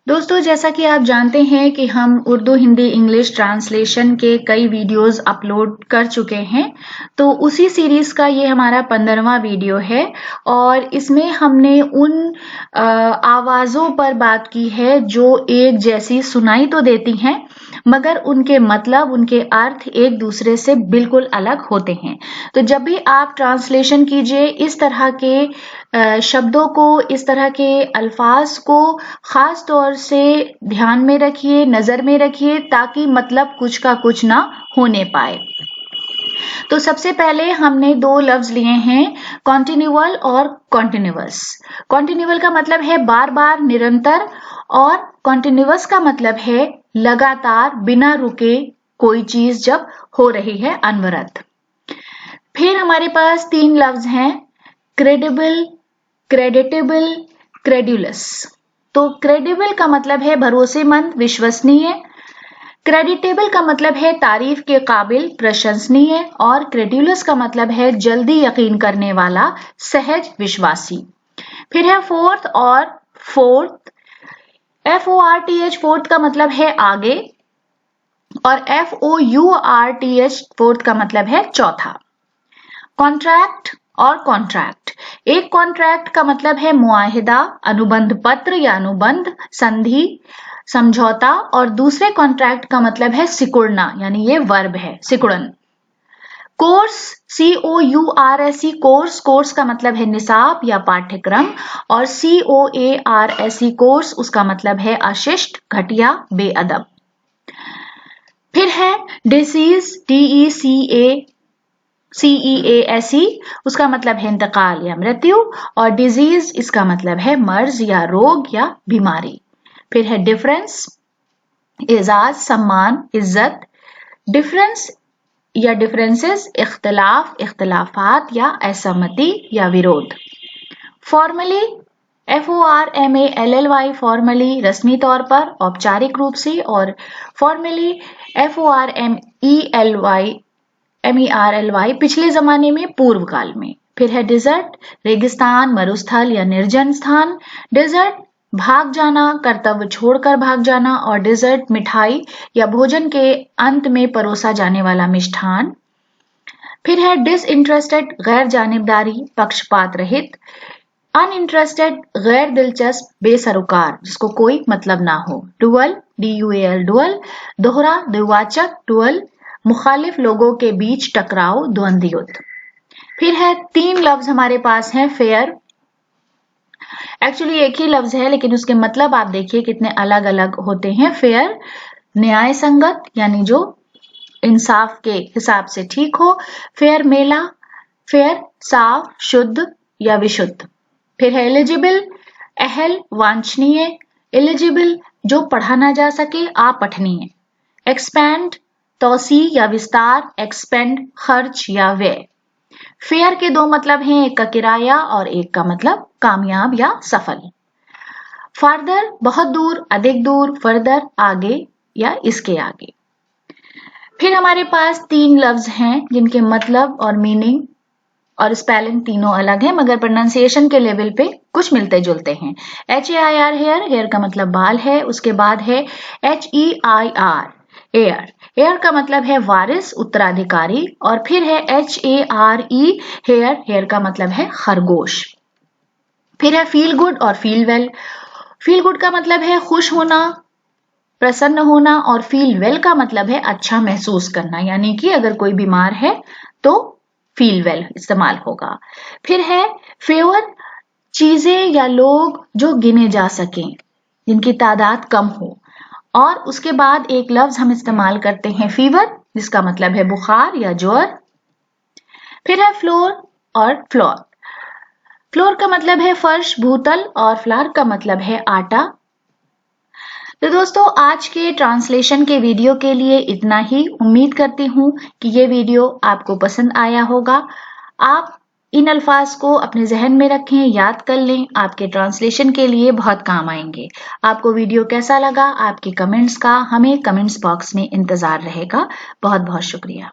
दोस्तों, जैसा कि आप जानते हैं कि हम उर्दू, हिंदी, इंग्लिश ट्रांसलेशन के कई वीडियोस अपलोड कर चुके हैं। तो उसी सीरीज का ये हमारा 15वां वीडियो है और इसमें हमने उन आवाज़ों पर बात की है जो एक जैसी सुनाई तो देती हैं, मगर उनके मतलब, उनके अर्थ एक दूसरे से बिल्कुल अलग होते हैं। तो जब भी आप ट्रांसलेशन कीजिए, इस तरह के शब्दों को, इस तरह के अल्फाज को खास तौर से ध्यान में रखिए, नजर में रखिए, ताकि मतलब कुछ का कुछ ना होने पाए। तो सबसे पहले हमने दो लफ्ज लिए हैं, कॉन्टिन्यूअल और कॉन्टिन्यूअस। कॉन्टिन्यूअल का मतलब है बार बार, निरंतर, और कॉन्टिन्यूअस का मतलब है लगातार, बिना रुके कोई चीज जब हो रही है अनवरत। फिर हमारे पास तीन लफ्ज हैं, क्रेडिबल, क्रेडिटेबल, क्रेडुलस। तो क्रेडिबल का मतलब है भरोसेमंद, विश्वसनीय। क्रेडिटेबल का मतलब है तारीफ के काबिल, प्रशंसनीय। और क्रेडुलस का मतलब है जल्दी यकीन करने वाला, सहज विश्वासी। फिर है फोर्थ और फोर्थ। FORTH फोर्थ का मतलब है आगे, और FOURTH फोर्थ का मतलब है चौथा। कॉन्ट्रैक्ट और कॉन्ट्रैक्ट। एक कॉन्ट्रैक्ट का मतलब है मुआहिदा, अनुबंध पत्र या अनुबंध, संधि, समझौता। और दूसरे कॉन्ट्रैक्ट का मतलब है सिकुड़ना, यानी ये वर्ब है, सिकुड़न। Course, COURSE, course. कोर्स का मतलब है निसाब या पाठ्यक्रम। और COARSE, कोर्स, उसका मतलब है अशिष्ट, घटिया, बेअदब। फिर है डिसीज, DECACEASE, उसका मतलब है इंतकाल या मृत्यु। और डिजीज, इसका मतलब है मर्ज या रोग या बीमारी। फिर है डिफरेंस, एजाज, सम्मान, इज्जत। डिफरेंस या डिफरेंसेस, इख्तलाफ, इख्तलाफात या असहमति या विरोध। फॉर्मली, FORMALLY, फॉर्मली, रस्मी तौर पर, औपचारिक रूप से। और फॉर्मली, FORMELY, पिछले जमाने में, पूर्व काल में। फिर है डिजर्ट, रेगिस्तान, मरुस्थल या निर्जन स्थान। डिजर्ट, भाग जाना, कर्तव्य छोड़कर भाग जाना। और डिजर्ट, मिठाई या भोजन के अंत में परोसा जाने वाला मिष्ठान। फिर है डिसइंटरेस्टेड, गैर जानिबदारी, पक्षपात रहित। अनइंटरेस्टेड, गैर दिलचस्प, बेसरोकार, जिसको कोई मतलब ना हो। डुअल, DUAL, डुअल, दोहरा, द्विवाचक, डुअल, मुखालिफ लोगों के बीच टकराव, द्वंद्व युद्ध। फिर है तीन लफ्ज हमारे पास हैं, फेयर। एक्चुअली एक ही लफ्ज है, लेकिन उसके मतलब आप देखिए कितने अलग अलग होते हैं। फेयर, न्याय संगत, यानी जो इंसाफ के हिसाब से ठीक हो। फेयर मेला, फेयर, साफ, शुद्ध या विशुद्ध। फिर है एलिजिबल, अहल, वांछनीय। एलिजिबल, जो पढ़ा ना जा सके, अपठनीय। एक्सपैंड, तौसी या विस्तार। एक्सपेंड, खर्च या व्यय। फेयर के दो मतलब हैं, एक का किराया और एक का मतलब कामयाब या सफल। फर्दर, बहुत दूर, अधिक दूर। फर्दर, आगे या इसके आगे। फिर हमारे पास तीन लफ्ज हैं जिनके मतलब और मीनिंग और स्पेलिंग तीनों अलग है, मगर प्रोनाउंसिएशन के लेवल पे कुछ मिलते जुलते हैं। HAIR, hair. हेयर का मतलब बाल है। उसके बाद है HEIR, एयर। एयर का मतलब है वारिस, उत्तराधिकारी। और फिर है HARE, हेयर। हेयर का मतलब है खरगोश। फिर है फील गुड और फील वेल। फील गुड का मतलब है खुश होना, प्रसन्न होना। और फील वेल का मतलब है अच्छा महसूस करना, यानी कि अगर कोई बीमार है तो फील वेल इस्तेमाल होगा। फिर है फेवर, चीजें या लोग जो गिने जा सकें, जिनकी तादाद कम हो। और उसके बाद एक लफ्ज हम इस्तेमाल करते हैं, फीवर, जिसका मतलब है बुखार या ज्वर। फिर है फ्लोर और फ्लोर। फ्लोर का मतलब है फर्श, भूतल। और फ्लावर का मतलब है आटा। तो दोस्तों, आज के ट्रांसलेशन के वीडियो के लिए इतना ही। उम्मीद करती हूँ कि ये वीडियो आपको पसंद आया होगा। आप इन अल्फाज को अपने जहन में रखें, याद कर लें, आपके ट्रांसलेशन के लिए बहुत काम आएंगे। आपको वीडियो कैसा लगा, आपके कमेंट्स का हमें कमेंट्स बॉक्स में इंतजार रहेगा। बहुत बहुत शुक्रिया।